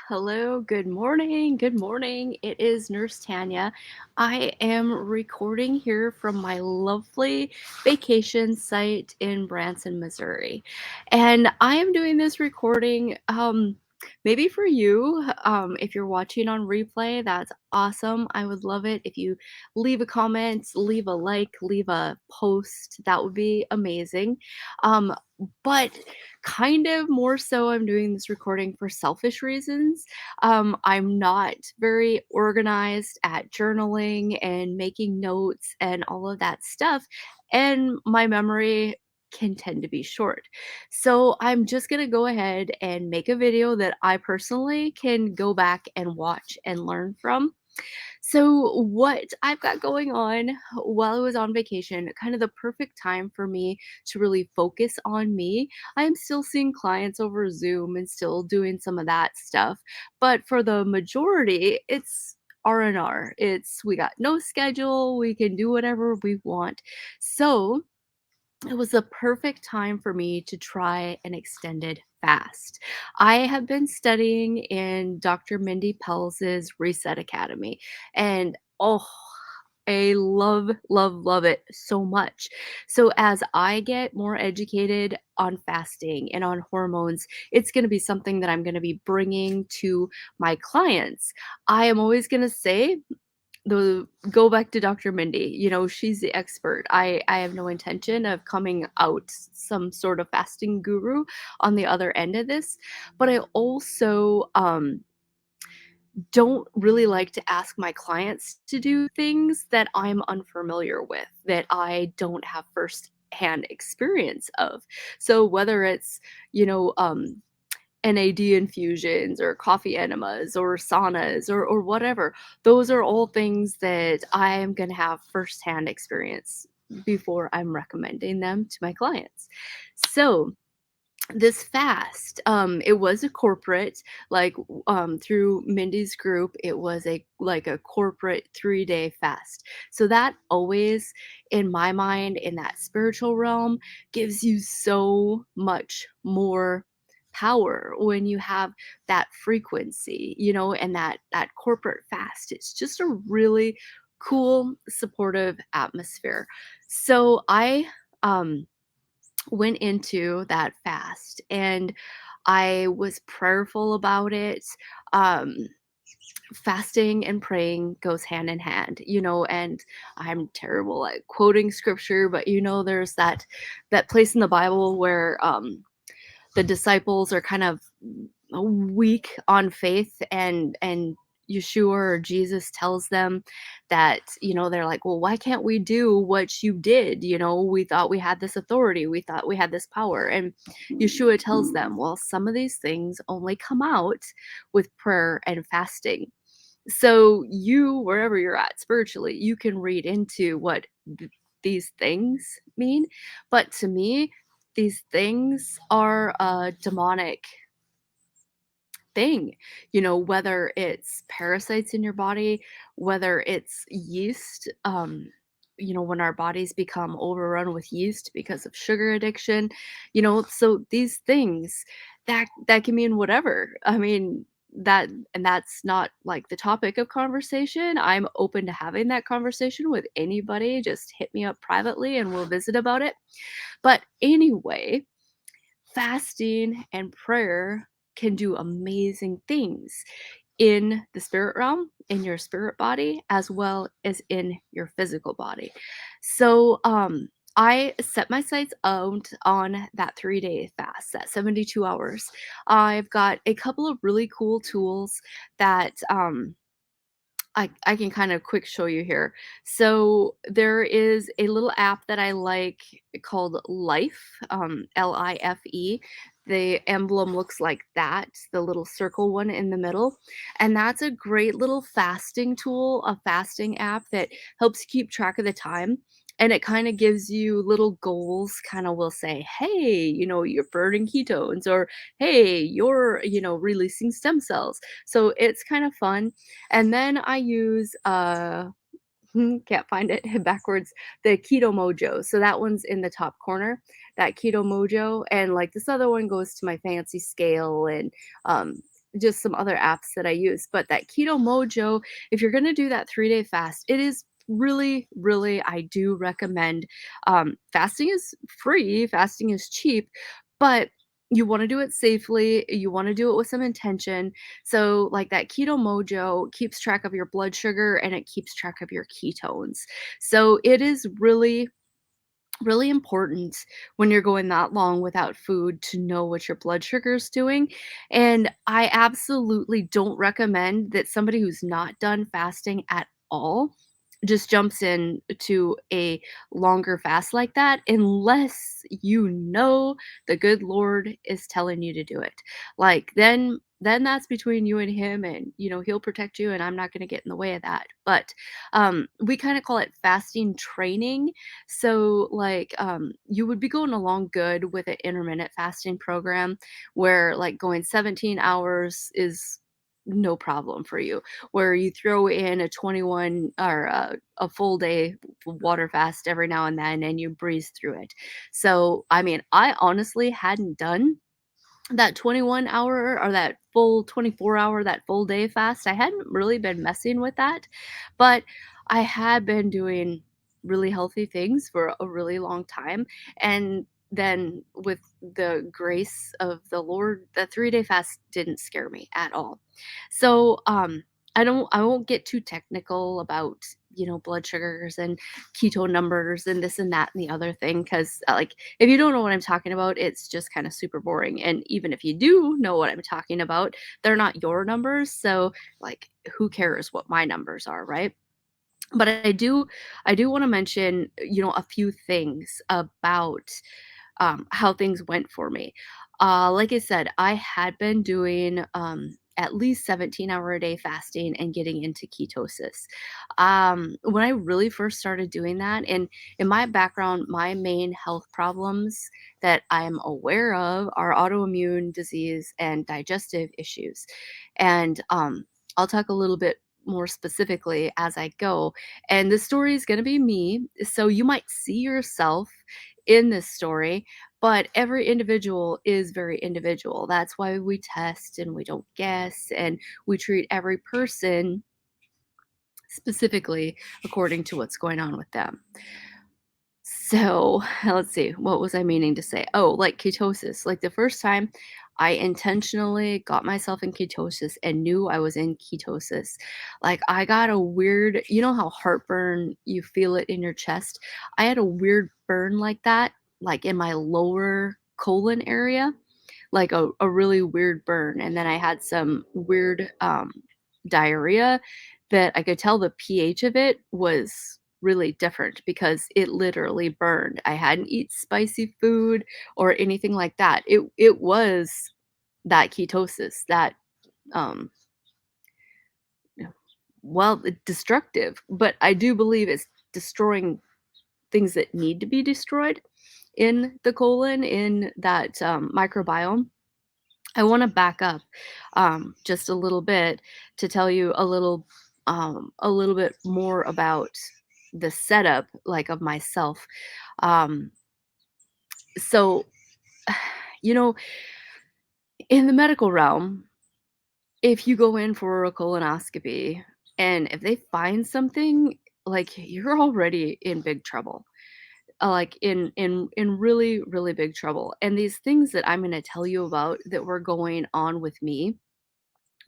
hello, good morning, good morning. It is Nurse Tanya. I am recording here from my lovely vacation site in Branson, Missouri. And I am doing this recording maybe for you. If you're watching on replay, that's awesome. I would love it if you leave a comment, leave a like, leave a post. That would be amazing. Um, but kind of more so I'm doing this recording for selfish reasons. I'm not very organized at journaling and making notes and all of that stuff, and my memory can tend to be short. So I'm just going to go ahead and make a video that I personally can go back and watch and learn from. So, what I've got going on while I was on vacation, kind of the perfect time for me to really focus on me. I am still seeing clients over Zoom and still doing some of that stuff. But for the majority, it's R&R. It's we got no schedule, we can do whatever we want. So, it was a perfect time for me to try an extended fast. I have been studying in Dr. Mindy Pells's Reset Academy, and oh, I love, love, love it so much. So, as I get more educated on fasting and on hormones, it's going to be something that I'm going to be bringing to my clients. I am always going to say the go back to Dr. Mindy, she's the expert. I have no intention of coming out some sort of fasting guru on the other end of this, but I also, don't really like to ask my clients to do things that I'm unfamiliar with, that I don't have first-hand experience of. So whether it's, you know, NAD infusions or coffee enemas or saunas or whatever. Those are all things that I am going to have firsthand experience before I'm recommending them to my clients. So, this fast, it was a corporate, like through Mindy's group, it was a corporate 3-day fast. So that always, in my mind, in that spiritual realm, gives you so much more power when you have that frequency, and that corporate fast. It's just a really cool, supportive atmosphere. So I um went into that fast and I was prayerful about it. Um, Fasting and praying goes hand in hand, and I'm terrible at quoting scripture, but there's that place in the Bible where the disciples are kind of weak on faith and Yeshua or Jesus tells them that, they're like, well, why can't we do what you did? We thought we had this authority. We thought we had this power. And Yeshua tells them, well, some of these things only come out with prayer and fasting. So you, wherever you're at spiritually, you can read into what these things mean. But to me, these things are a demonic thing, whether it's parasites in your body, whether it's yeast, when our bodies become overrun with yeast because of sugar addiction, so these things that can mean whatever. I mean, that's not like the topic of conversation. I'm open to having that conversation with anybody. Just hit me up privately and we'll visit about it. But anyway, fasting and prayer can do amazing things in the spirit realm, in your spirit body, as well as in your physical body. So, I set my sights out on that 3-day fast, that 72 hours. I've got a couple of really cool tools that I can kind of quick show you here. So there is a little app that I like called Life, Life. The emblem looks like that, the little circle one in the middle. And that's a great little fasting tool, a fasting app that helps keep track of the time. And it kind of gives you little goals, kind of will say, hey, you're burning ketones, or hey, you're, releasing stem cells. So it's kind of fun. And then I use, can't find it backwards, the Keto Mojo. So that one's in the top corner, that Keto Mojo. And like this other one goes to my fancy scale and just some other apps that I use. But that Keto Mojo, if you're gonna do that 3-day fast, it is really, really, I do recommend. Fasting is free, fasting is cheap, but you want to do it safely. You want to do it with some intention. So, like that Keto Mojo keeps track of your blood sugar and it keeps track of your ketones. So, it is really really important when you're going that long without food to know what your blood sugar is doing. And I absolutely don't recommend that somebody who's not done fasting at all just jumps in to a longer fast like that unless you know the good Lord is telling you to do it. Like then that's between you and him, and he'll protect you and I'm not going to get in the way of that. But we kind of call it fasting training. So, like, you would be going along good with an intermittent fasting program where, like, going 17 hours is no problem for you. Where you throw in a 21 or a full day water fast every now and then and you breeze through it. So, I mean, I honestly hadn't done that 21-hour or that full 24-hour, that full day fast. I hadn't really been messing with that, but I had been doing really healthy things for a really long time, and then with the grace of the Lord, the 3-day fast didn't scare me at all. So, I won't get too technical about, blood sugars and keto numbers and this and that and the other thing, 'cause, like, if you don't know what I'm talking about, it's just kinda super boring, and even if you do know what I'm talking about, they're not your numbers, so, like, who cares what my numbers are, right? But I do wanna mention, a few things about how things went for me. Like I said, I had been doing at least 17-hour a day fasting and getting into ketosis. When I really first started doing that, and in my background, my main health problems that I'm aware of are autoimmune disease and digestive issues. And I'll talk a little bit more specifically as I go. And the story is going to be me. So you might see yourself in this story, but every individual is very individual. That's why we test and we don't guess, and we treat every person specifically according to what's going on with them. So let's see, what was I meaning to say? Oh, like ketosis. Like the first time I intentionally got myself in ketosis and knew I was in ketosis, like I got a weird, how heartburn, you feel it in your chest? I had a weird burn like that, like in my lower colon area, like a really weird burn. And then I had some weird diarrhea that I could tell the pH of it was really different because it literally burned. I hadn't eat spicy food or anything like that. It was that ketosis, that um you know, destructive, but I do believe it's destroying things that need to be destroyed in the colon, in that microbiome. I want to back up just a little bit to tell you a little bit more about the setup, like, of myself. Um, so, you know, in the medical realm, if you go in for a colonoscopy and if they find something, like, you're already in big trouble. Like, in really really big trouble. And these things that I'm going to tell you about that were going on with me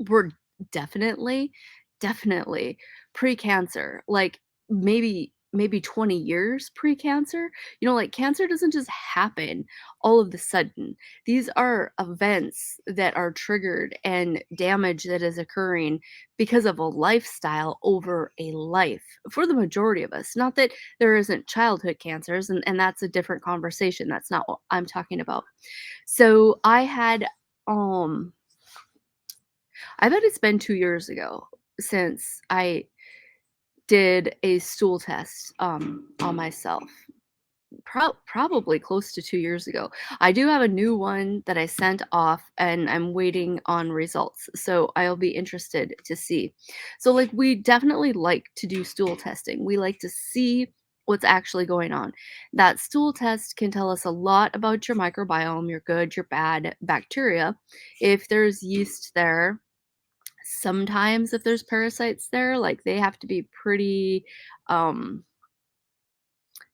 were definitely, definitely pre-cancer, like, maybe 20 years pre-cancer. Like, cancer doesn't just happen all of the sudden. These are events that are triggered and damage that is occurring because of a lifestyle over a life for the majority of us. Not that there isn't childhood cancers, and that's a different conversation. That's not what I'm talking about. So, um I bet it's been 2 years ago since I did a stool test, on myself. Probably close to 2 years ago. I do have a new one that I sent off, and I'm waiting on results, so I'll be interested to see. So, like, we definitely like to do stool testing. We like to see what's actually going on. That stool test can tell us a lot about your microbiome, your good, your bad bacteria. If there's yeast there, sometimes if there's parasites there, like they have to be pretty um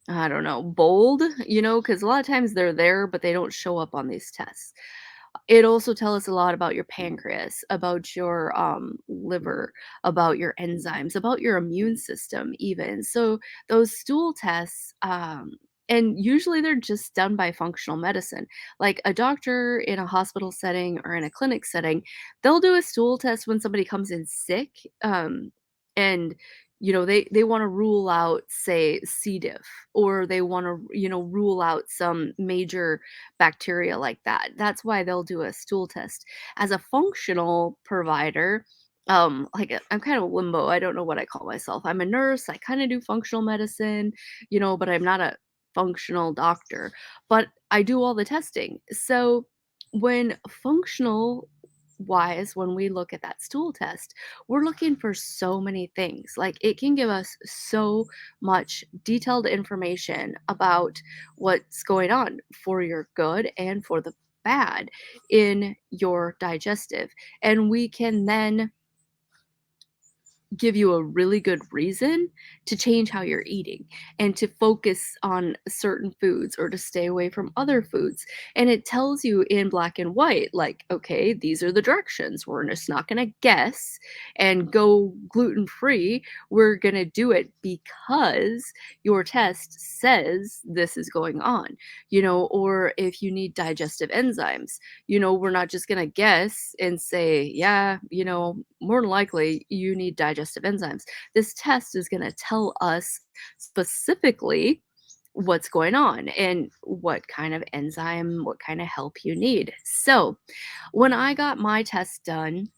I don't know, bold, because a lot of times they're there, but they don't show up on these tests. It also tell us a lot about your pancreas, about your, liver, about your enzymes, about your immune system even. So those stool tests, and usually they're just done by functional medicine. Like a doctor in a hospital setting or in a clinic setting, they'll do a stool test when somebody comes in sick, and they want to rule out, say, C. diff, or they want to, rule out some major bacteria like that. That's why they'll do a stool test. As a functional provider, I'm kind of limbo. I don't know what I call myself. I'm a nurse. I kind of do functional medicine, but I'm not a functional doctor. But I do all the testing. So when functional wise, when we look at that stool test, we're looking for so many things. Like it can give us so much detailed information about what's going on for your good and for the bad in your digestive. And we can then give you a really good reason to change how you're eating and to focus on certain foods or to stay away from other foods. And it tells you in black and white, like, okay, these are the directions. We're just not going to guess and go gluten free. We're going to do it because your test says this is going on, or if you need digestive enzymes, we're not just going to guess and say, yeah, more than likely you need digestive enzymes. This test is going to tell us specifically what's going on and what kind of enzyme, what kind of help you need. So, when I got my test done,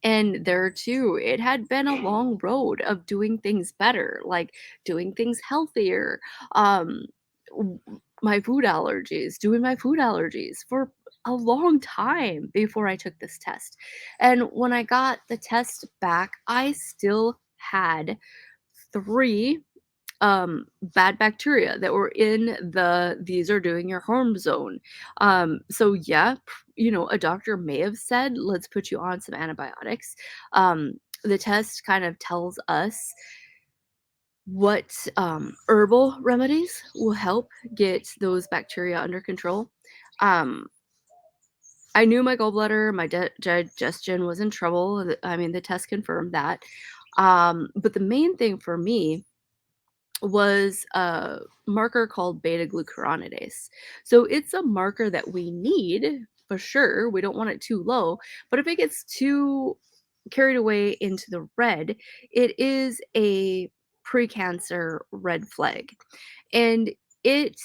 and there too, it had been a long road of doing things better, like doing things healthier. Um, w- my food allergies, doing my food allergies for a long time before I took this test. And when I got the test back, I still had three bad bacteria that were in the "these are doing your harm" zone. So yeah, a doctor may have said, "Let's put you on some antibiotics." The test kind of tells us what herbal remedies will help get those bacteria under control. Um, I knew my gallbladder, my digestion was in trouble. I mean, the test confirmed that. But the main thing for me was a marker called beta glucuronidase. So it's a marker that we need for sure. We don't want it too low, but if it gets too carried away into the red, it is a precancer red flag. And it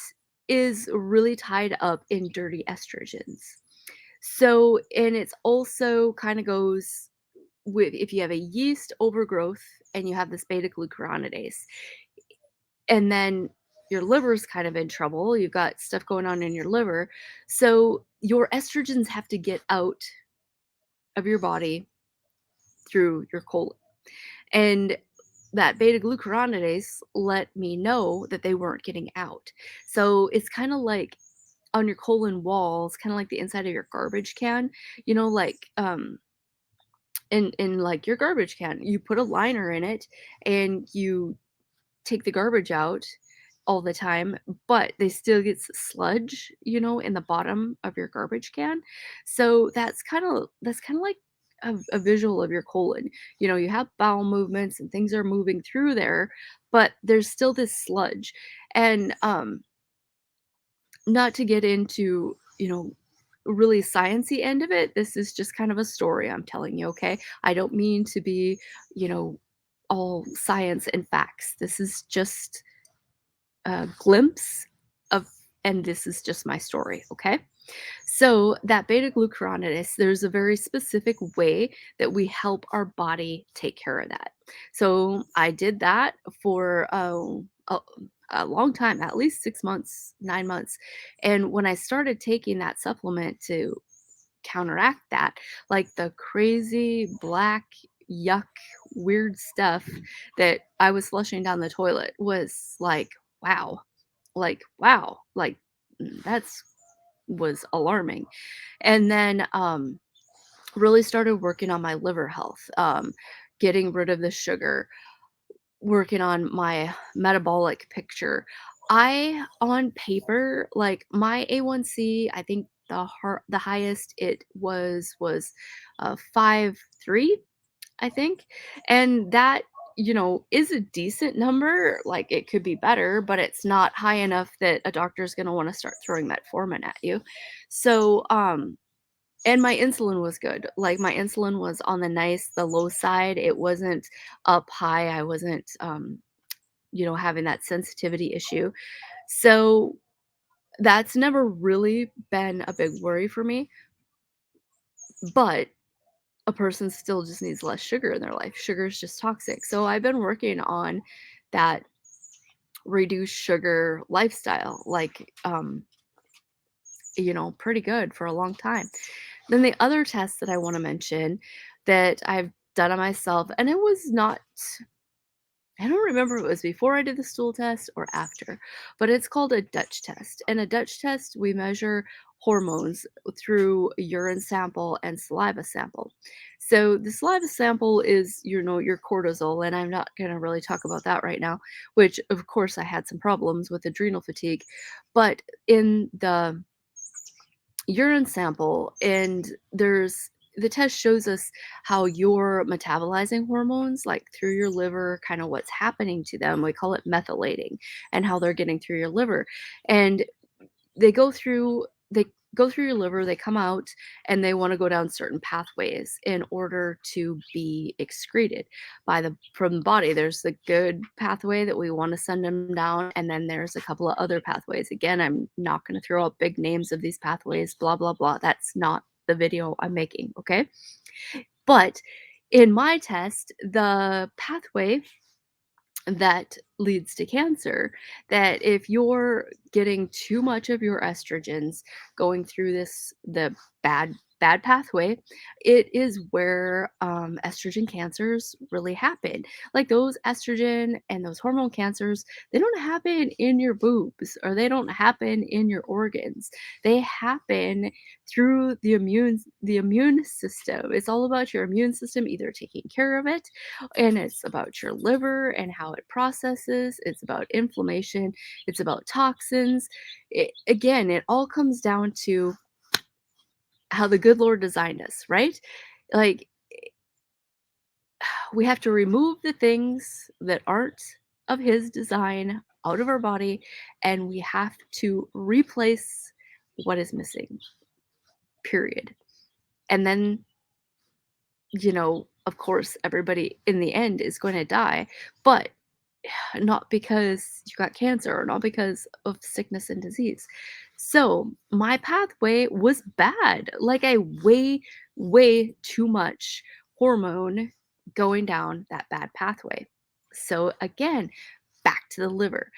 is really tied up in dirty estrogens. So, and it's also kind of goes with if you have a yeast overgrowth and you have this beta glucuronidase, and then your liver's kind of in trouble. You've got stuff going on in your liver. So your estrogens have to get out of your body through your colon. And that beta glucuronidase let me know that they weren't getting out. So it's kind of like on your colon walls, kind of like the inside of your garbage can, like in like your garbage can, you put a liner in it and you take the garbage out all the time, but they still get sludge, in the bottom of your garbage can. So that's kind of like a visual of your colon. You have bowel movements and things are moving through there, but there's still this sludge. And not to get into, really sciency end of it, this is just kind of a story I'm telling you, okay? I don't mean to be, you know, all science and facts. This is just a glimpse of, and this is just my story, okay? So, that beta glucuronidase, there's a very specific way that we help our body take care of that. So, I did that for a long time, at least 6 months, 9 months. And when I started taking that supplement to counteract that, like the crazy black yuck, weird stuff that I was flushing down the toilet was wow. Wow. That's was alarming. And then really started working on my liver health, getting rid of the sugar, working on my metabolic picture. I on paper, like my A1C, I think the highest it was 5.3, I think. And that, is a decent number. Like it could be better, but it's not high enough that a doctor's going to want to start throwing metformin at you. So, and my insulin was good. Like my insulin was on the low side. It wasn't up high. I wasn't having that sensitivity issue. So that's never really been a big worry for me, but a person still just needs less sugar in their life. Sugar is just toxic. So I've been working on that reduced sugar lifestyle, pretty good for a long time. Then the other test that I want to mention that I've done on myself, and it was not, I don't remember if it was before I did the stool test or after, but it's called a Dutch test. And a Dutch test, we measure hormones through a urine sample and saliva sample. So the saliva sample is, your cortisol, and I'm not going to really talk about that right now, which of course I had some problems with adrenal fatigue. But in the urine sample, and the test shows us how you're metabolizing hormones like through your liver, kind of what's happening to them. We call it methylating, and how they're getting through your liver. And they go through your liver, they come out, and they want to go down certain pathways in order to be excreted from the body. There's the good pathway that we want to send them down, and then there's a couple of other pathways. Again, I'm not going to throw out big names of these pathways, blah blah blah. That's not the video I'm making, okay? But in my test, the pathway that leads to cancer, that if you're getting too much of your estrogens going through the bad pathway, it is where estrogen cancers really happen. Like those estrogen and those hormone cancers, they don't happen in your boobs, or they don't happen in your organs. They happen through the immune system. It's all about your immune system either taking care of it, and it's about your liver and how it processes. It's about inflammation. It's about toxins. Again, it all comes down to how the good Lord designed us, right? Like, we have to remove the things that aren't of His design out of our body, and we have to replace what is missing, period. And then, of course, everybody in the end is going to die, but not because you got cancer, or not because of sickness and disease. So my pathway was bad. Like I way too much hormone going down that bad pathway. So again, back to the liver,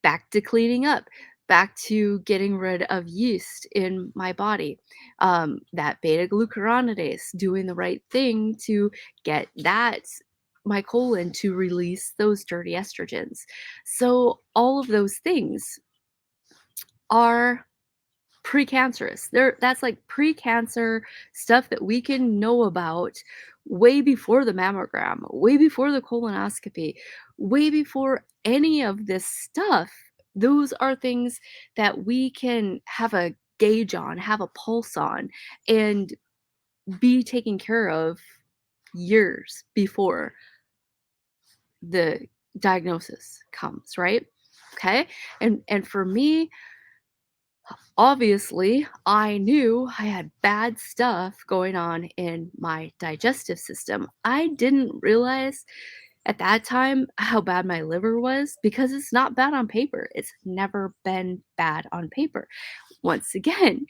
back to cleaning up, back to getting rid of yeast in my body. That beta glucuronidase, doing the right thing to get my colon to release those dirty estrogens. So all of those things are precancerous. That's like pre-cancer stuff that we can know about way before the mammogram, way before the colonoscopy, way before any of this stuff. Those are things that we can have a gauge on, have a pulse on, and be taken care of years before the diagnosis comes, right? Okay? And for me, obviously, I knew I had bad stuff going on in my digestive system. I didn't realize at that time how bad my liver was, because it's not bad on paper. It's never been bad on paper. Once again,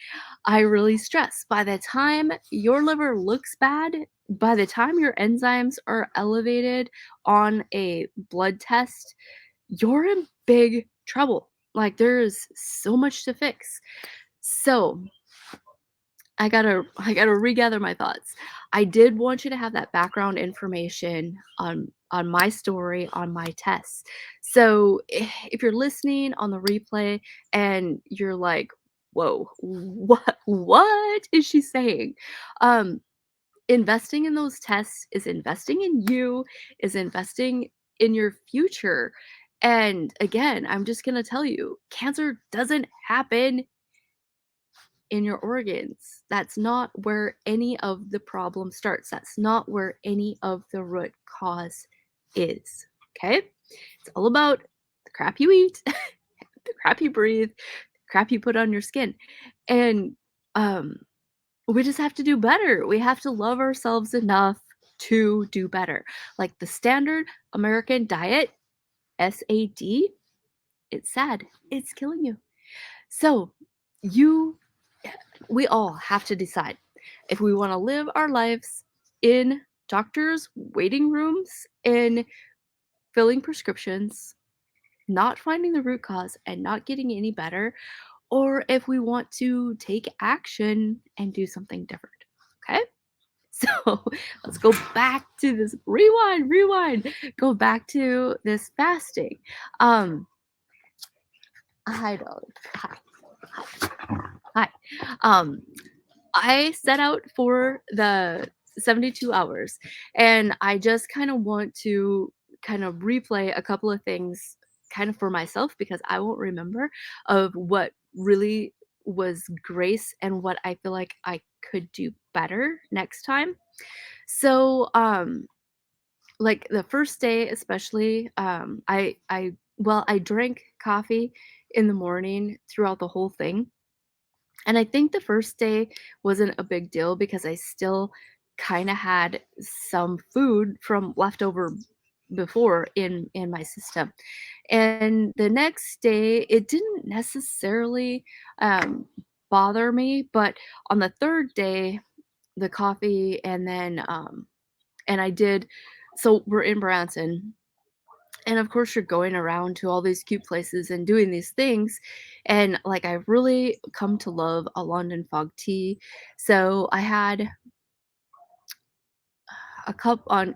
I really stress, by the time your liver looks bad, by the time your enzymes are elevated on a blood test, you're in big trouble. Like there is so much to fix. So I gotta regather my thoughts. I did want you to have that background information on my story, on my tests. So if you're listening on the replay and you're like, "Whoa, what is she saying?" Um, Investing in those tests is investing in you, is investing in your future. And again, I'm just gonna tell you, cancer doesn't happen in your organs. That's not where any of the problem starts. That's not where any of the root cause is. Okay? It's all about the crap you eat, the crap you breathe, the crap you put on your skin. And um we just have to do better. We have to love ourselves enough to do better. Like the standard American diet, SAD, it's sad. It's killing you. So, you we all have to decide if we want to live our lives in doctors' waiting rooms and filling prescriptions, not finding the root cause and not getting any better, or if we want to take action and do something different. Okay? So let's go back to this rewind, go back to this fasting. Um, hi, darling. Hi, hi. Um, I set out for the 72 hours, and I just kind of want to kind of replay a couple of things kind of for myself because I won't remember of what really was grace and what I feel like I could do better next time. So, like the first day especially, I drank coffee in the morning throughout the whole thing, and I think the first day wasn't a big deal because I still kinda had some food from leftover before in my system. And the next day, it didn't necessarily, bother me, but on the 3rd day, the coffee and I did so we're in Branson, and of course, you're going around to all these cute places and doing these things, and, like, I've really come to love a London fog tea, so I had a cup on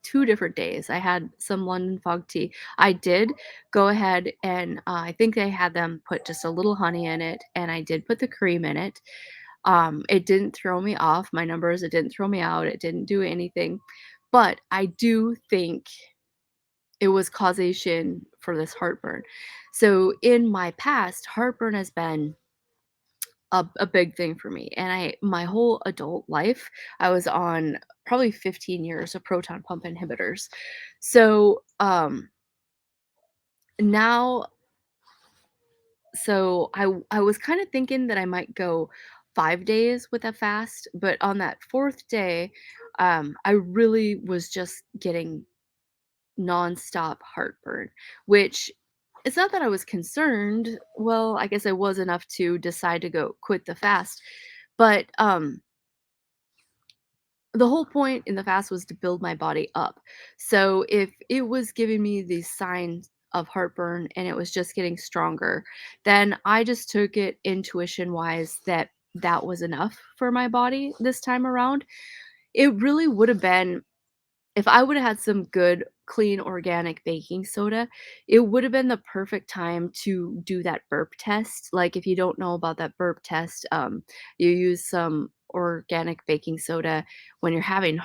2 different days, I had some London fog tea. I did go ahead and, I think I had them put just a little honey in it, and I did put the cream in it. It didn't throw me off my numbers, it didn't throw me out, it didn't do anything, but I do think it was causation for this heartburn. So in my past, heartburn has been a big thing for me. And my whole adult life, I was on probably 15 years of proton pump inhibitors. So now I was kind of thinking that I might go 5 days with a fast, but on that fourth day, I really was just getting nonstop heartburn, which it's not that I was concerned. Well, I guess I was enough to decide to go quit the fast. But the whole point in the fast was to build my body up. So if it was giving me these signs of heartburn and it was just getting stronger, then I just took it intuition wise that that was enough for my body this time around. It really would have been if I woulda had some good, clean, organic baking soda, it would have been the perfect time to do that burp test. Like, if you don't know about that burp test, you use some organic baking soda when you're having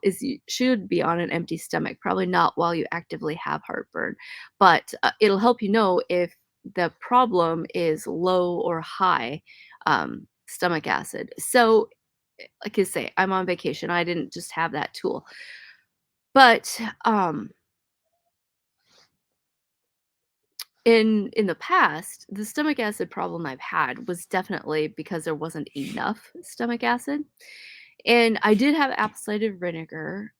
is you should be on an empty stomach, probably not while you actively have heartburn, but, it'll help you know if the problem is low or high, stomach acid. So, like I say, I'm on vacation, I didn't just have that tool. But, in the past, the stomach acid problem I've had was definitely because there wasn't enough stomach acid, and I did have apple cider vinegar,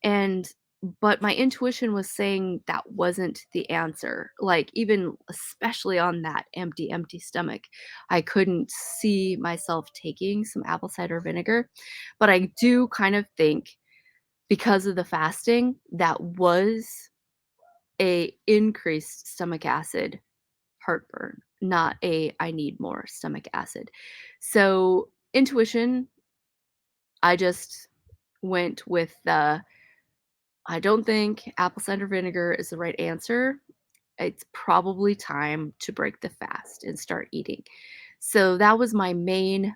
but my intuition was saying that wasn't the answer, like, even especially on that empty stomach, I couldn't see myself taking some apple cider vinegar, but I do kind of think because of the fasting, that was a increased stomach acid heartburn, not a I need more stomach acid. So, intuition, I just went with the I don't think apple cider vinegar is the right answer. It's probably time to break the fast and start eating. So that was my main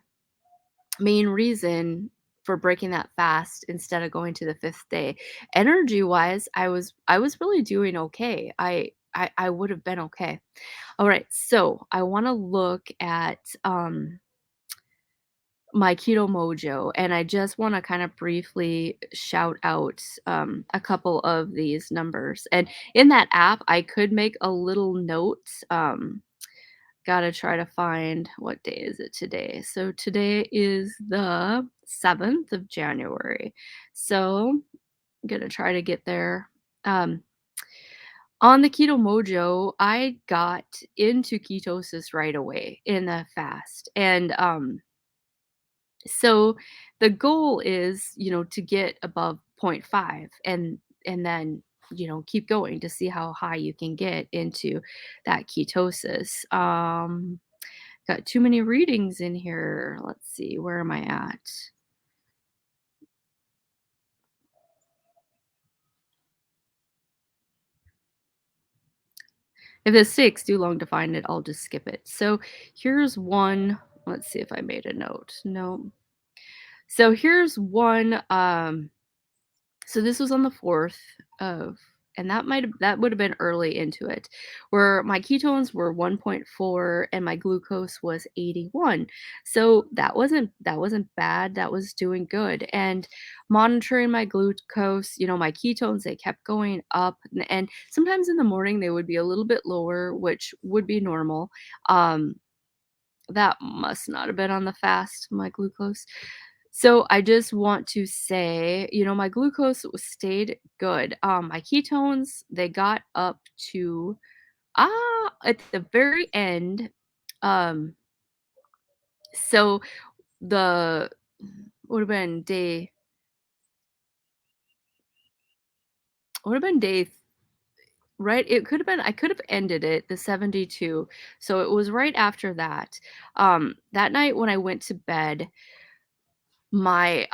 reason for breaking that fast instead of going to the 5th day. Energy-wise, I was really doing okay. I would have been okay. Alright, so I wanna look at, my Keto Mojo, and I just wanna kinda briefly shout out, a couple of these numbers, and in that app, I could make a little note, gotta try to find what day is it today? So today is the 7th of January. So, I'm gonna try to get there. On the Keto Mojo, I got into ketosis right away in the fast, and, so the goal is, to get above point 0.5 and then, keep going to see how high you can get into that ketosis. Got too many readings in here. Let's see, where am I at? If this takes too long to find it, I'll just skip it. So here's one. Let's see if I made a note. No. So here's one. So this was on the 4th of and that would have been early into it, where my ketones were 1.4 and my glucose was 81. So that wasn't bad. That was doing good. And monitoring my glucose, my ketones, they kept going up. And sometimes in the morning they would be a little bit lower, which would be normal. Um, that must not have been on the fast, my glucose. So I just want to say, my glucose stayed good. My ketones, they got up to at the very end. Um, so the would have been day would have been day right. It could have been I could have ended it the 72. So it was right after that. That night when I went to bed, my,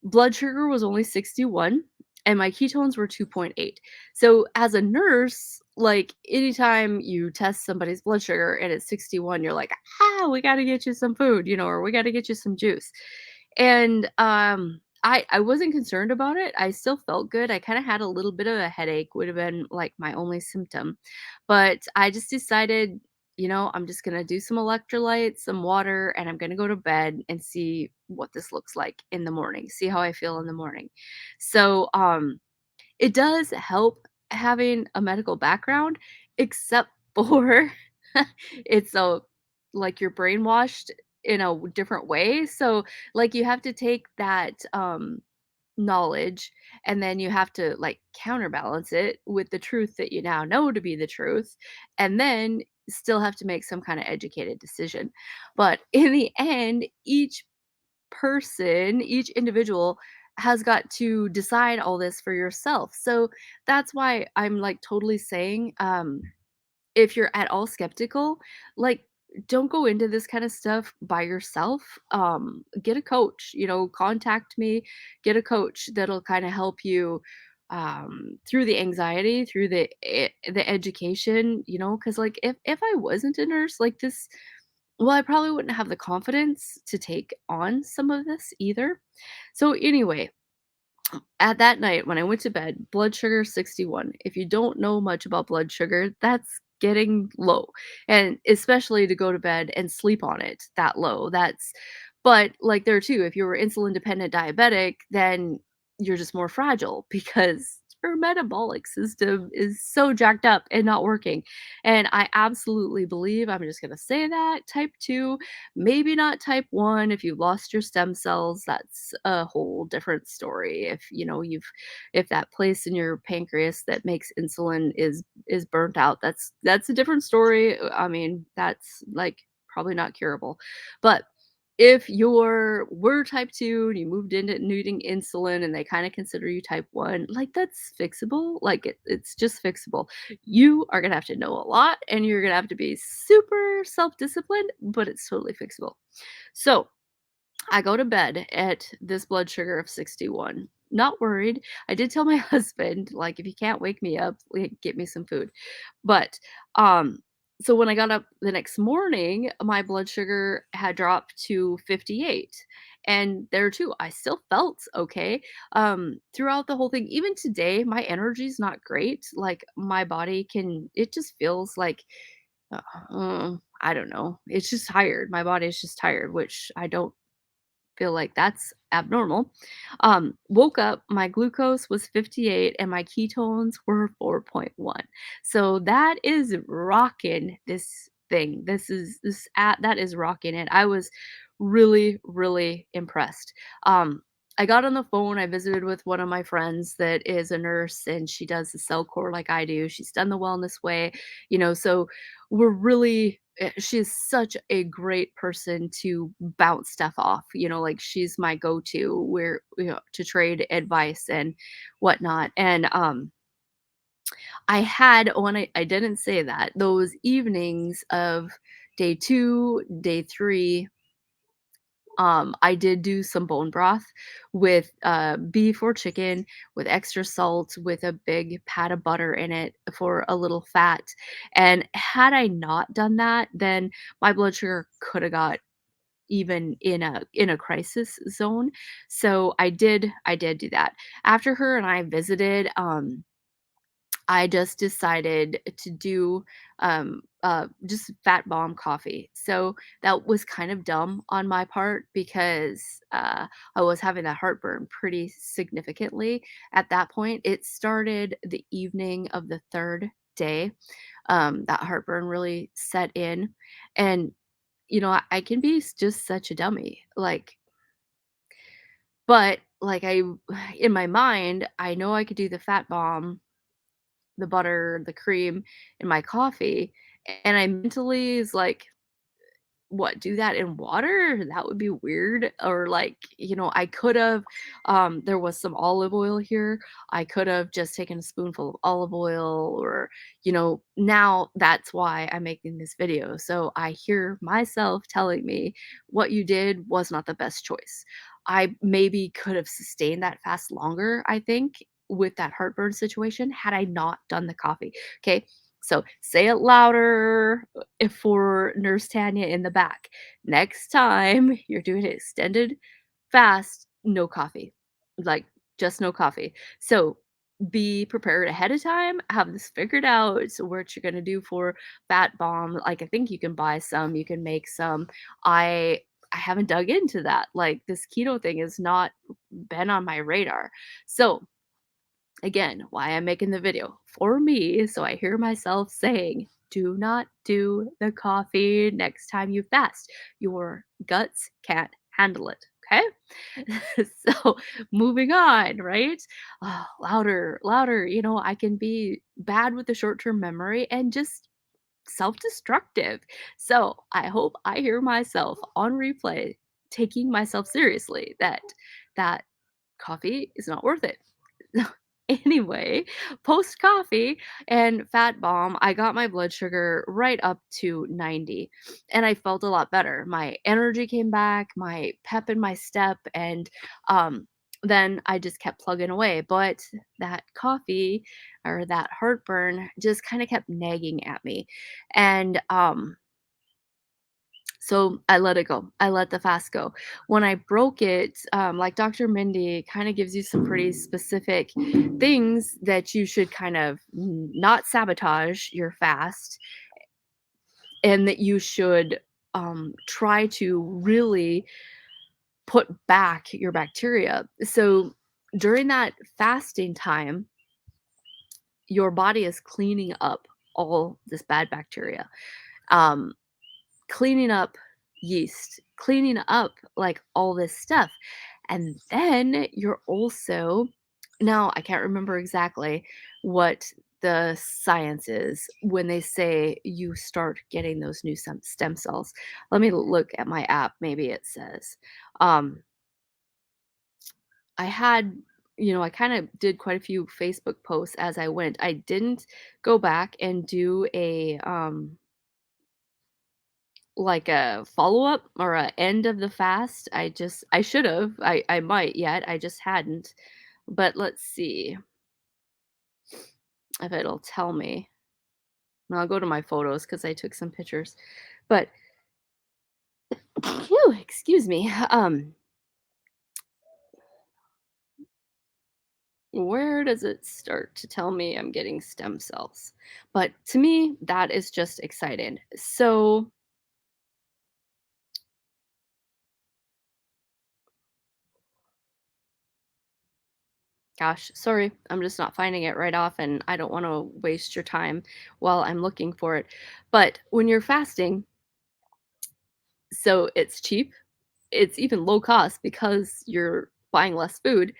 blood sugar was only 61 and my ketones were 2.8. So, as a nurse, like, anytime you test somebody's blood sugar and it's 61, you're like, "Ah, we gotta get you some food," or "We gotta get you some juice." And, I wasn't concerned about it. I still felt good. I kinda had a little bit of a headache, would have been, like, my only symptom. But I just decided, I'm just gonna do some electrolytes, some water, and I'm gonna go to bed and see what this looks like in the morning, see how I feel in the morning. So, it does help having a medical background, except for it's so like you're brainwashed in a different way. So, like, you have to take that knowledge and then you have to like counterbalance it with the truth that you now know to be the truth, and then still have to make some kind of educated decision. But in the end, each individual has got to decide all this for yourself. So that's why I'm like totally saying, if you're at all skeptical, like, don't go into this kind of stuff by yourself. Get a coach, contact me, get a coach that'll kind of help you through the anxiety, through the education, because like if I wasn't a nurse like this, well, I probably wouldn't have the confidence to take on some of this either. So anyway, at that night when I went to bed, blood sugar 61. If you don't know much about blood sugar, that's getting low. And especially to go to bed and sleep on it that low. But like there too, if you were insulin dependent diabetic, then you're just more fragile because your metabolic system is so jacked up and not working. And I absolutely believe, I'm just going to say that, type 2, maybe not type 1. If you lost your stem cells, that's a whole different story. If that place in your pancreas that makes insulin is burnt out, that's a different story. I mean, that's like probably not curable. But if you're were type 2 and you moved into needing insulin and they kind of consider you type 1, like, that's fixable. Like, it's just fixable. You are going to have to know a lot and you're going to have to be super self-disciplined, but it's totally fixable. So, I go to bed at this blood sugar of 61. Not worried. I did tell my husband, like, if you can't wake me up, like, get me some food. But, um, so when I got up the next morning, my blood sugar had dropped to 58. And there too, I still felt okay. Throughout the whole thing, even today, my energy's not great. Like my body it just feels like, I don't know. It's just tired. My body is just tired, which I don't feel like that's abnormal. Woke up, my glucose was 58 and my ketones were 4.1. So that is rocking this thing. That is rocking it. I was really, really impressed. I got on the phone. I visited with one of my friends that is a nurse and she does the cell core like I do. She's done the wellness way, so we're really she's such a great person to bounce stuff off, like she's my go-to where, to trade advice and whatnot. And I had when I didn't say that, those evenings of day 2, day 3, I did do some bone broth with beef or chicken with extra salt, with a big pat of butter in it for a little fat. And had I not done that, then my blood sugar could have got even in a crisis zone. So I did do that. After her and I visited, I just decided to do just fat bomb coffee. So that was kind of dumb on my part because I was having that heartburn pretty significantly at that point. It started the evening of the third day. That heartburn really set in. And, I can be just such a dummy. But like in my mind, I know I could do the fat bomb, the butter, the cream in my coffee, and I mentally is like, "What, do that in water? That would be weird." Or like, I could've there was some olive oil here. I could've just taken a spoonful of olive oil or, now that's why I'm making this video. So I hear myself telling me, "What you did was not the best choice." I maybe could have sustained that fast longer, I think, with that heartburn situation had I not done the coffee. Okay, so say it louder if for Nurse Tanya in the back. Next time you're doing an extended fast, no coffee. Like, just no coffee. So, be prepared ahead of time, have this figured out, so what you're gonna do for fat bomb. Like, I think you can buy some, you can make some. I I haven't dug into that. Like, this keto thing has not been on my radar. So, again, why I'm making the video for me, so I hear myself saying, do not do the coffee next time you fast. Your guts can't handle it. Okay. So moving on, right? Louder, louder. I can be bad with the short term memory and just self destructive. So I hope I hear myself on replay taking myself seriously that coffee is not worth it. Anyway, post coffee and fat bomb, I got my blood sugar right up to 90 and I felt a lot better. My energy came back, my pep in my step, and then I just kept plugging away. But that coffee or that heartburn just kind of kept nagging at me. And so I let it go. I let the fast go. When I broke it, like Dr. Mindy kind of gives you some pretty specific things that you should kind of not sabotage your fast and that you should try to really put back your bacteria. So during that fasting time, your body is cleaning up all this bad bacteria. Um, Cleaning up yeast, cleaning up like all this stuff. And then you're also, now I can't remember exactly what the science is when they say you start getting those new stem cells. Let me look at my app. Maybe it says. Um, I had, I kind of did quite a few Facebook posts as I went. I didn't go back and do like a follow-up or a end of the fast. I should've. I might yet, I just hadn't. But let's see if it'll tell me. And I'll go to my photos because I took some pictures. But phew, excuse me. Where does it start to tell me I'm getting stem cells? But to me, that is just exciting. So, gosh, sorry, I'm just not finding it right off, and I don't want to waste your time while I'm looking for it. But when you're fasting, so it's cheap, it's even low cost because you're buying less food.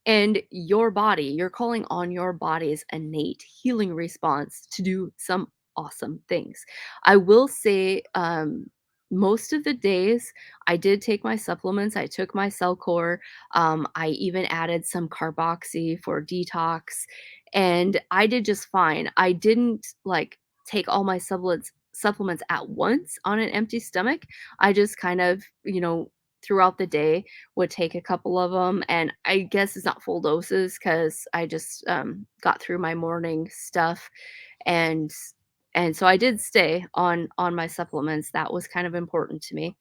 And your body, you're calling on your body's innate healing response to do some awesome things. I will say, most of the days I did take my supplements. I took my Cellcore. I even added some Carboxy for detox, and I did just fine. I didn't like take all my supplements at once on an empty stomach. I just kind of, throughout the day would take a couple of them, and I guess it's not full doses because I just, got through my morning stuff, and so I did stay on my supplements. That was kind of important to me.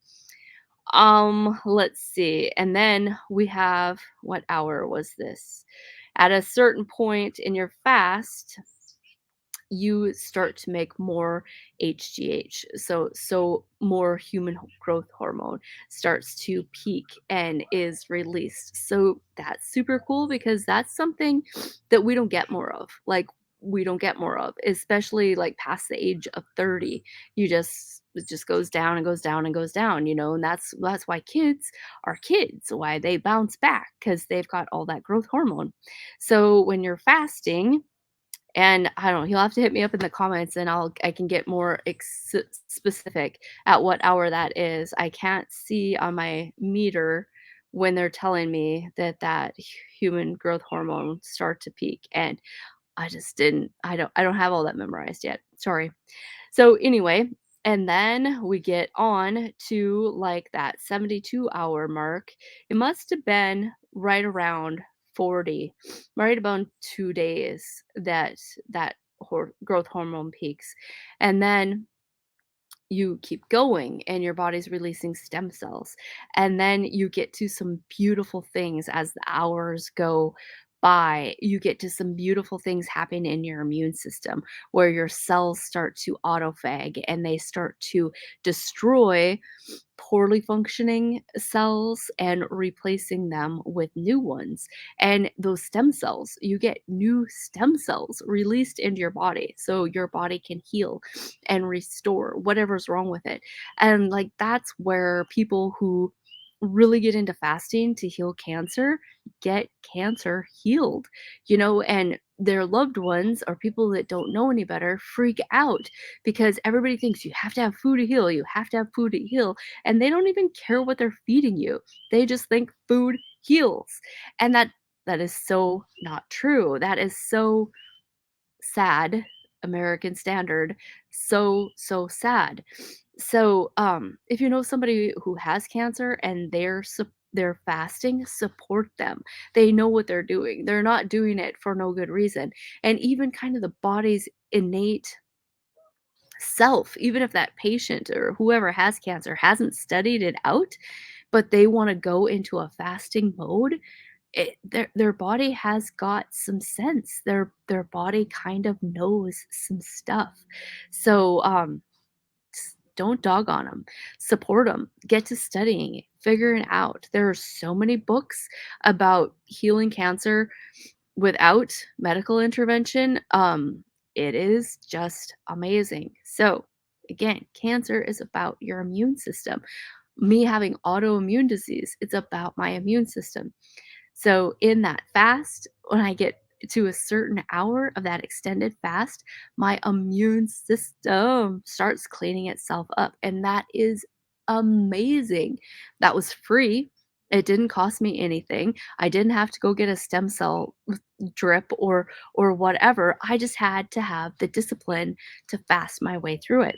Let's see, and then we have what hour was this? At a certain point in your fast, you start to make more HGH. So more growth hormone starts to peak and is released. So that's super cool because that's something that we don't get more of. Like we don't get more of, especially like past the age of 30. It just goes down and goes down and goes down, and that's why kids are kids, why they bounce back because they've got all that growth hormone. So when you're fasting, and I don't know, you'll have to hit me up in the comments and I can get more specific at what hour that is. I can't see on my meter when they're telling me that human growth hormone start to peak, and I just didn't I don't have all that memorized yet. Sorry. So anyway, and then we get on to like that 72-hour mark. It must have been right around 40, right about 2 days that growth hormone peaks. And then you keep going and your body's releasing stem cells. And then you get to some beautiful things as the hours go by. You get to some beautiful things happen in your immune system where your cells start to autophag and they start to destroy poorly functioning cells and replacing them with new ones. And those stem cells, you get new stem cells released into your body so your body can heal and restore whatever's wrong with it. And like that's where people who really get into fasting to heal cancer get cancer healed, and their loved ones or people that don't know any better freak out because everybody thinks you have to have food to heal, you have to have food to heal, and they don't even care what they're feeding you. They just think food heals. And that is so not true. That is so sad. American standard. So sad. So if you know somebody who has cancer and they're fasting, support them. They know what they're doing. They're not doing it for no good reason. And even kind of the body's innate self, even if that patient or whoever has cancer hasn't studied it out, but they want to go into a fasting mode, their body has got some sense. Their body kind of knows some stuff. So don't dog on them. Support them. Get to studying it. Figure it out. There are so many books about healing cancer without medical intervention. It is just amazing. So, again, cancer is about your immune system. Me having autoimmune disease, it's about my immune system. So, in that fast, when I get to a certain hour of that extended fast, my immune system starts cleaning itself up. And that is amazing. That was free. It didn't cost me anything. I didn't have to go get a stem cell drip or whatever. I just had to have the discipline to fast my way through it.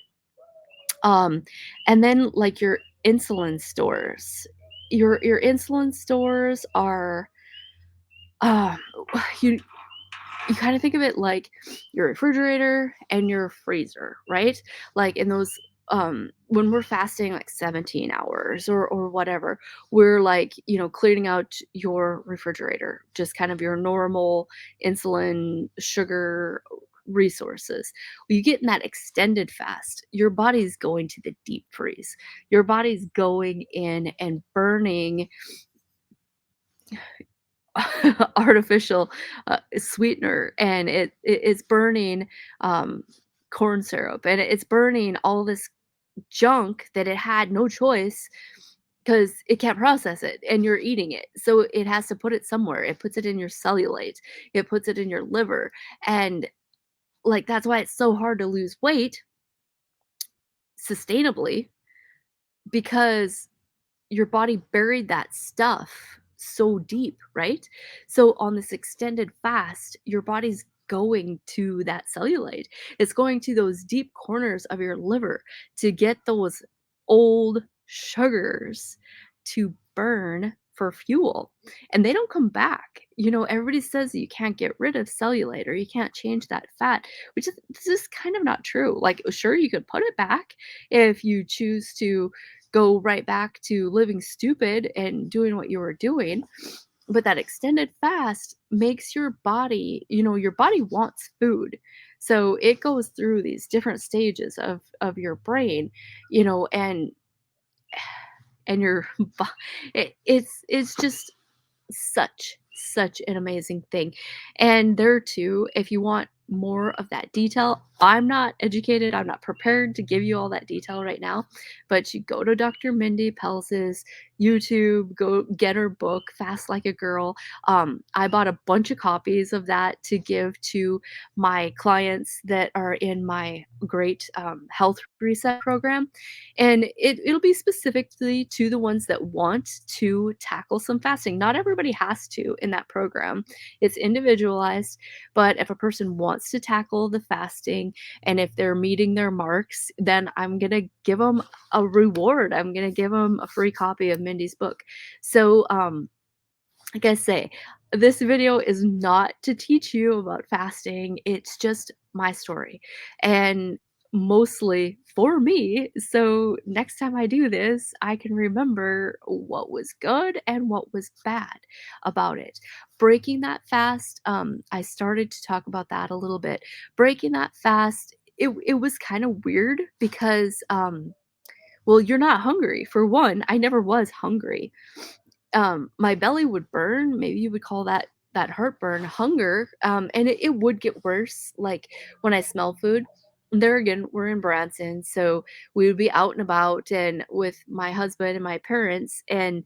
Um, and then, like, your insulin stores. Your insulin stores are, um, you you kinda think of it like your refrigerator and your freezer, right? Like, in those, when we're fasting, like, 17 hours or whatever, we're, like, cleaning out your refrigerator, just kind of your normal insulin, sugar resources. When you get in that extended fast, your body's going to the deep freeze. Your body's going in and burning artificial, sweetener, and it's burning, um, corn syrup, and it's burning all this junk that it had no choice because it can't process it, and you're eating it, so it has to put it somewhere. It puts it in your cellulite, it puts it in your liver, and, like, that's why it's so hard to lose weight sustainably because your body buried that stuff so deep, right? So on this extended fast, your body's going to that cellulite. It's going to those deep corners of your liver to get those old sugars to burn for fuel. And they don't come back. Everybody says that you can't get rid of cellulite or you can't change that fat, which is this is kind of not true. Like, sure, you could put it back if you choose to go right back to living stupid and doing what you were doing. But that extended fast makes your body wants food. So it goes through these different stages of your brain, you know, and your it's just such an amazing thing. And there too, if you want more of that detail, I'm not educated, I'm not prepared to give you all that detail right now, but you go to Dr. Mindy Pelz's YouTube, go get her book, Fast Like a Girl. I bought a bunch of copies of that to give to my clients that are in my great health reset program. And it'll be specifically to the ones that want to tackle some fasting. Not everybody has to in that program. It's individualized, but if a person wants to tackle the fasting and if they're meeting their marks, then I'm going to give them a reward. I'm going to give them a free copy of Mindy's book. So, like I say, this video is not to teach you about fasting. It's just my story and mostly for me. So next time I do this, I can remember what was good and what was bad about it. Breaking that fast, I started to talk about that a little bit. Breaking that fast, it was kind of weird because, well, you're not hungry. For one, I never was hungry. My belly would burn, maybe you would call that heartburn, hunger, and it would get worse, like, when I smell food. There again, we're in Branson, so we would be out and about and with my husband and my parents, and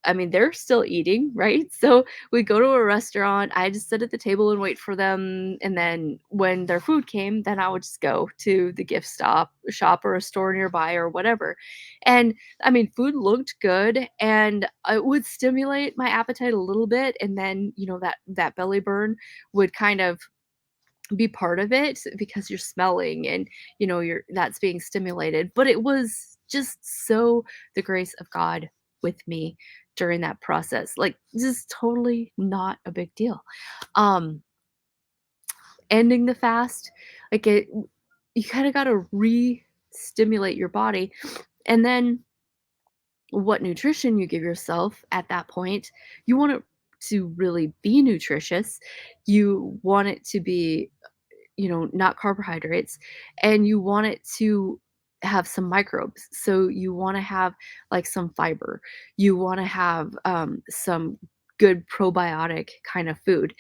I mean, they're still eating, right? So we go to a restaurant. I just sit at the table and wait for them. And then when their food came, then I would just go to the gift shop or a store nearby or whatever. And I mean, food looked good and it would stimulate my appetite a little bit. And then, that belly burn would kind of be part of it because you're smelling and you're that's being stimulated, but it was just so the grace of God with me during that process, like, just totally not a big deal. um Ending the fast, like, you kind of got to re-stimulate your body, and then what nutrition you give yourself at that point, you want it to really be nutritious. You want it to be, not carbohydrates, and you want it to have some microbes. So you want to have like some fiber. You want to have some good probiotic kind of food.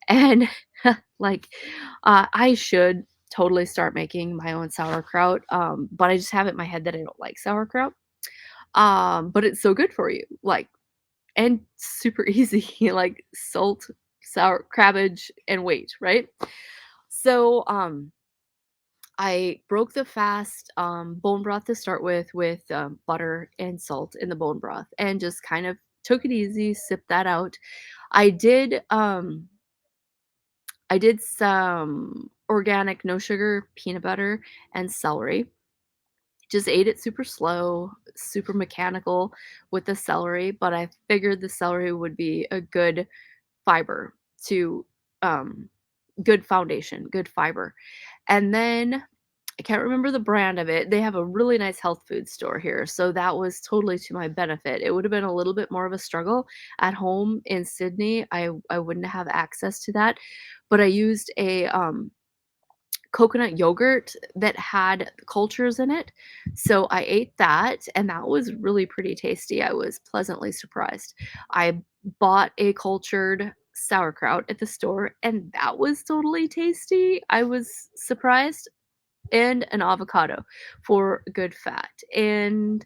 And like, I should totally start making my own sauerkraut, but I just have it in my head that I don't like sauerkraut. But it's so good for you, like, and super easy, like salt, sour cabbage, and wait, right? So, I broke the fast, bone broth to start with butter and salt in the bone broth, and just kind of took it easy, sipped that out. I did, I did some organic, no sugar peanut butter and celery. Just ate it super slow, super mechanical with the celery, but I figured the celery would be a good fiber to, um good foundation, good fiber. And then I can't remember the brand of it. They have a really nice health food store here, so that was totally to my benefit. It would have been a little bit more of a struggle at home in Sydney. I wouldn't have access to that, but I used a, coconut yogurt that had cultures in it. So I ate that, and that was really pretty tasty. I was pleasantly surprised. I bought a cultured sauerkraut at the store, and that was totally tasty. I was surprised. And an avocado for good fat. And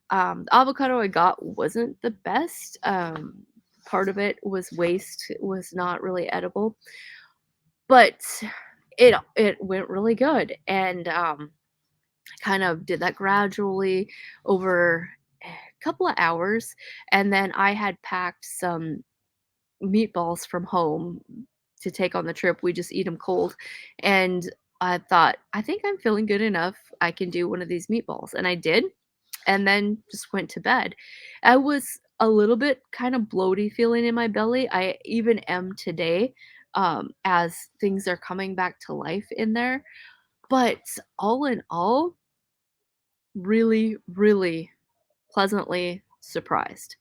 the avocado I got wasn't the best. Part of it was waste, it was not really edible, but it went really good. And kind of did that gradually over a couple of hours, and then I had packed some meatballs from home to take on the trip. We just eat them cold, and I thought, "I think I'm feeling good enough. I can do one of these meatballs," and I did, and then just went to bed. I was a little bit kind of bloaty feeling in my belly. I even am today, as things are coming back to life in there, but all in all, really, really pleasantly surprised.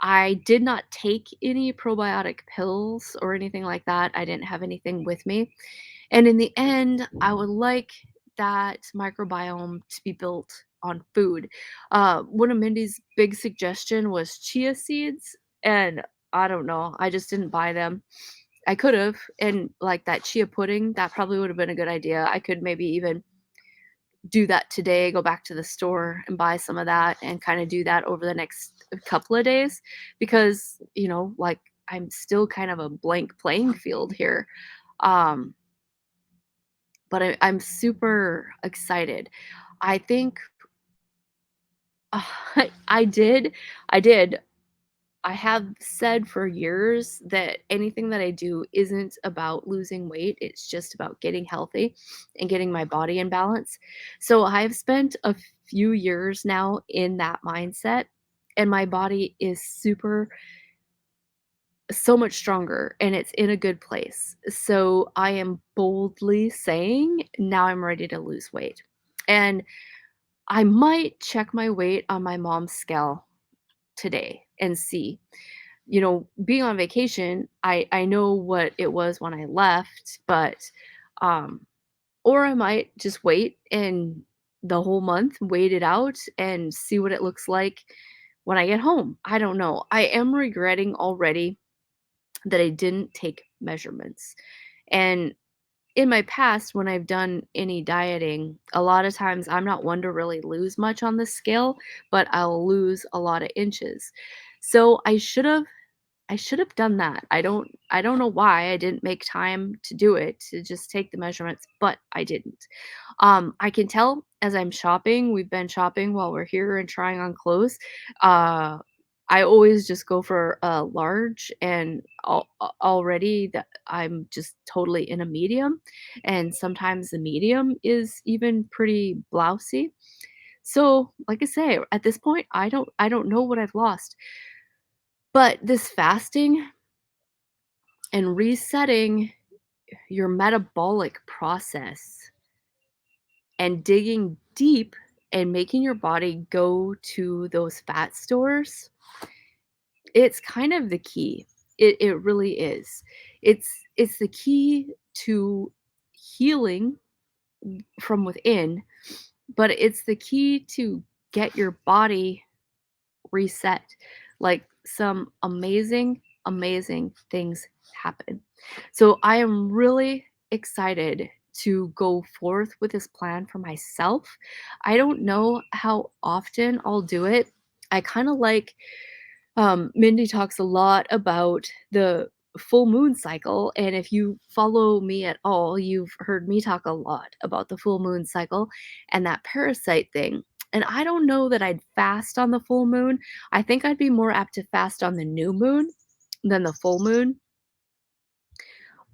I did not take any probiotic pills or anything like that. I didn't have anything with me. And in the end, I would like that microbiome to be built on food. One of Mindy's big suggestion was chia seeds, and I don't know, I just didn't buy them. I could have, and like that chia pudding, that probably would have been a good idea. I could maybe even do that today, go back to the store and buy some of that and kinda do that over the next couple of days because, like, I'm still kind of a blank playing field here. Um, but I'm super excited. I think I did I did I have said for years that anything that I do isn't about losing weight, it's just about getting healthy and getting my body in balance. So I've spent a few years now in that mindset, and my body is so much stronger and it's in a good place. So I am boldly saying now I'm ready to lose weight. And I might check my weight on my mom's scale today and see. Being on vacation, I know what it was when I left, but um or I might just wait and the whole month wait it out and see what it looks like when I get home. I don't know. I am regretting already that I didn't take measurements. And in my past, when I've done any dieting, a lot of times I'm not one to really lose much on the scale, but I'll lose a lot of inches. So I should have done that. I don't know why I didn't make time to do it, to just take the measurements, but I didn't. I can tell as I'm shopping, we've been shopping while we're here and trying on clothes. Uh, I always just go for a large and already that I'm just totally in a medium, and sometimes the medium is even pretty blousy. So, like I say, at this point, I don't know what I've lost. But this fasting and resetting your metabolic process and digging deep and making your body go to those fat stores, it's kind of the key. It really is. It's the key to healing from within, but it's the key to get your body reset. Like some amazing, amazing things happen. So I am really excited to go forth with this plan for myself. I don't know how often I'll do it. I kind of like Mindy talks a lot about the full moon cycle. And if you follow me at all, you've heard me talk a lot about the full moon cycle and that parasite thing. And I don't know that I'd fast on the full moon. I think I'd be more apt to fast on the new moon than the full moon.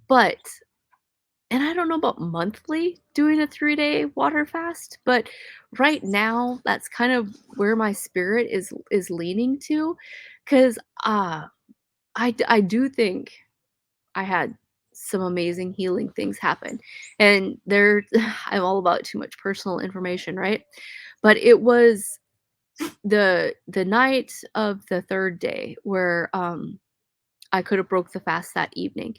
But And I don't know about monthly doing a 3-day water fast, but right now, that's kind of where my spirit is leaning to, 'cause, I do think I had some amazing healing things happen, and there I'm all about too much personal information, right? But it was the night of the 3rd day where, I could have broke the fast that evening.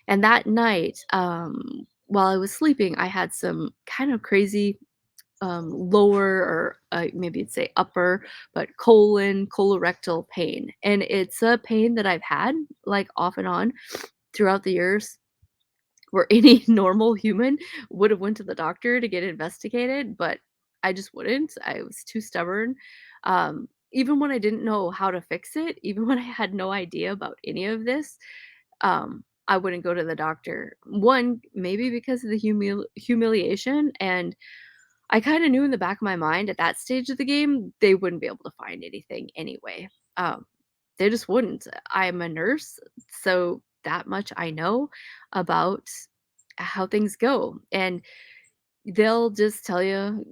And that night, while I was sleeping, I had some kind of crazy lower or maybe you'd say upper, but colorectal pain. And it's a pain that I've had like off and on throughout the years where any normal human would have went to the doctor to get investigated, but I just wouldn't. I was too stubborn. Even when I didn't know how to fix it, even when I had no idea about any of this, I wouldn't go to the doctor. One, maybe because of the humiliation, and I kinda knew in the back of my mind at that stage of the game, they wouldn't be able to find anything anyway. Um, they just wouldn't. I am a nurse, so that much I know about how things go, and they'll just tell you,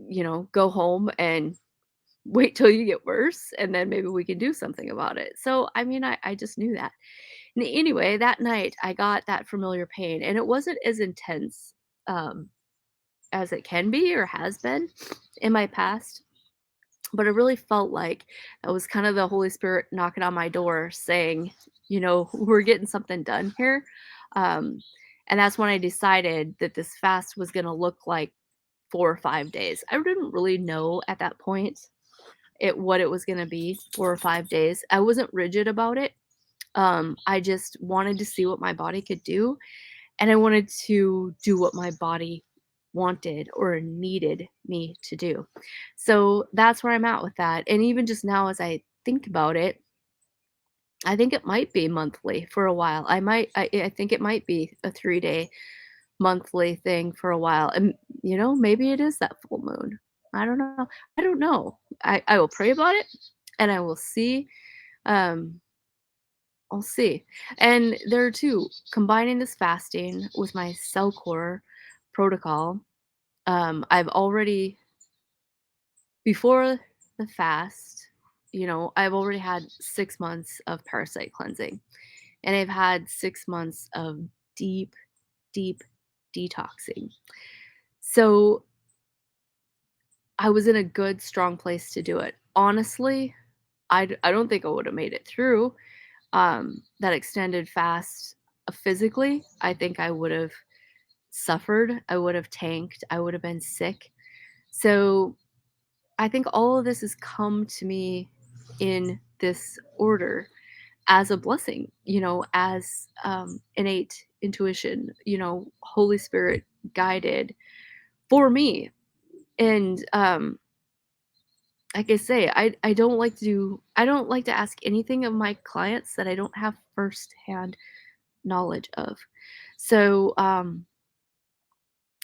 "Go home and wait till you get worse, and then maybe we can do something about it." So, I mean, I just knew that. Anyway, that night, I got that familiar pain, and it wasn't as intense, um, as it can be or has been in my past, but it really felt like that was kind of the Holy Spirit knocking on my door saying, "We're getting something done here." Um, and that's when I decided that this fast was gonna look like 4 or 5 days. I didn't really know at that point what it was gonna be, 4 or 5 days. I wasn't rigid about it. I just wanted to see what my body could do, and I wanted to do what my body wanted or needed me to do. So that's where I'm at with that. And even just now, as I think about it, I think it might be monthly for a while. I think it might be a 3-day monthly thing for a while. And, maybe it is that full moon. I don't know. I don't know. I will pray about it and I will see. Um, I'll see. And there are two, combining this fasting with my cell core protocol. I've already, before the fast, I've already had 6 months of parasite cleansing, and I've had 6 months of deep, deep detoxing. So I was in a good, strong place to do it. Honestly, I don't think I would have made it through that extended fast physically. I think I would have suffered. I would have tanked. I would have been sick. So I think all of this has come to me in this order as a blessing, as innate intuition, Holy Spirit guided for me. And like I say, I don't like to ask anything of my clients that I don't have firsthand knowledge of. So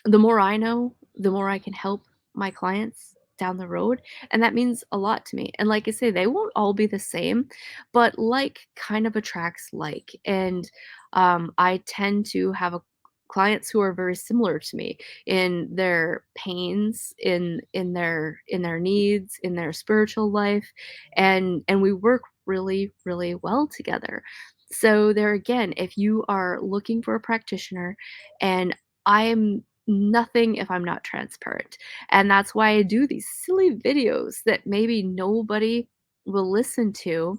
the more I know, the more I can help my clients down the road, and that means a lot to me. And like I say, they won't all be the same, but like kind of attracts like. And I tend to have clients who are very similar to me in their pains, in their needs, in their spiritual life, and we work really, really well together. So there again, if you are looking for a practitioner, and I am nothing if I'm not transparent. And that's why I do these silly videos that maybe nobody will listen to,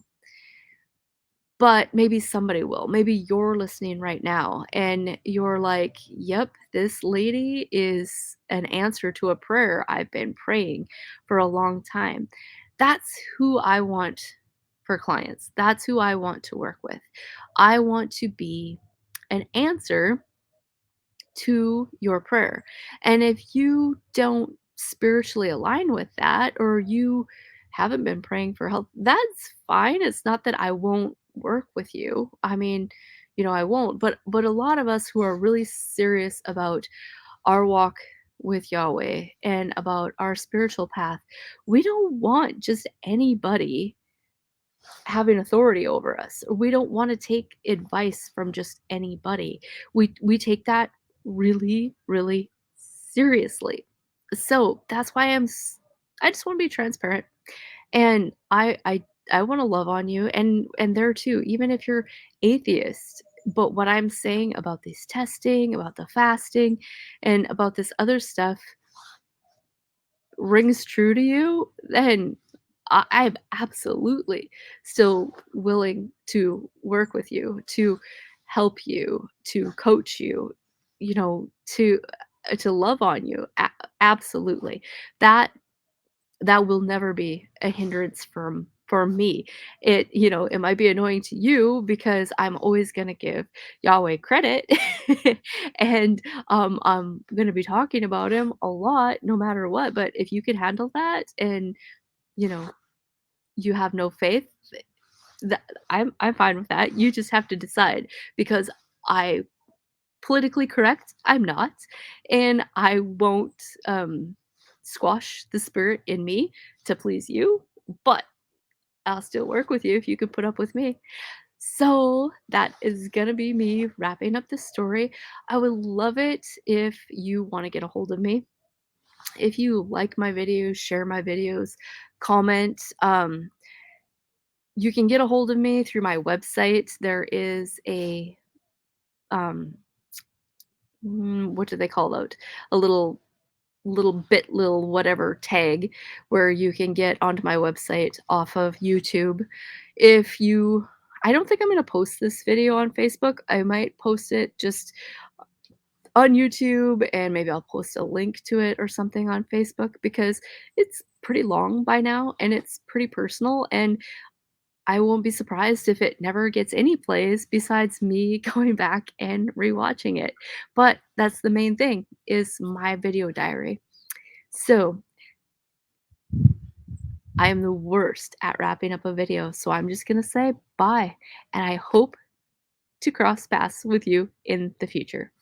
but maybe somebody will. Maybe you're listening right now and you're like, yep, this lady is an answer to a prayer I've been praying for a long time. That's who I want for clients. That's who I want to work with. I want to be an answer to your prayer. And if you don't spiritually align with that, or you haven't been praying for help, that's fine. It's not that I won't work with you. I mean, I won't. But a lot of us who are really serious about our walk with Yahweh and about our spiritual path, we don't want just anybody having authority over us. We don't want to take advice from just anybody. We take that really, really seriously. So that's why I just want to be transparent, and I want to love on you, and there too, even if you're atheist. But what I'm saying about this testing, about the fasting, and about this other stuff rings true to you, then I'm absolutely still willing to work with you, to help you, to coach you, to love on you. Absolutely. That that will never be a hindrance for me. It might be annoying to you because I'm always gonna give Yahweh credit, and, I'm gonna be talking about him a lot no matter what, but if you can handle that and, you know, you have no faith, that I'm fine with that. You just have to decide because I politically correct, I'm not, and I won't, squash the spirit in me to please you, but I'll still work with you if you could put up with me. So, that is gonna be me wrapping up this story. I would love it if you wanna get a hold of me. If you like my videos, share my videos, comment, you can get a hold of me through my website. There is a, um, what do they call it? A little whatever tag where you can get onto my website off of YouTube. If you I don't think I'm gonna post this video on Facebook. I might post it just on YouTube, and maybe I'll post a link to it or something on Facebook because it's pretty long by now and it's pretty personal, and I won't be surprised if it never gets any plays besides me going back and rewatching it. But that's the main thing is my video diary. So, I am the worst at wrapping up a video, so I'm just gonna say bye, and I hope to cross paths with you in the future.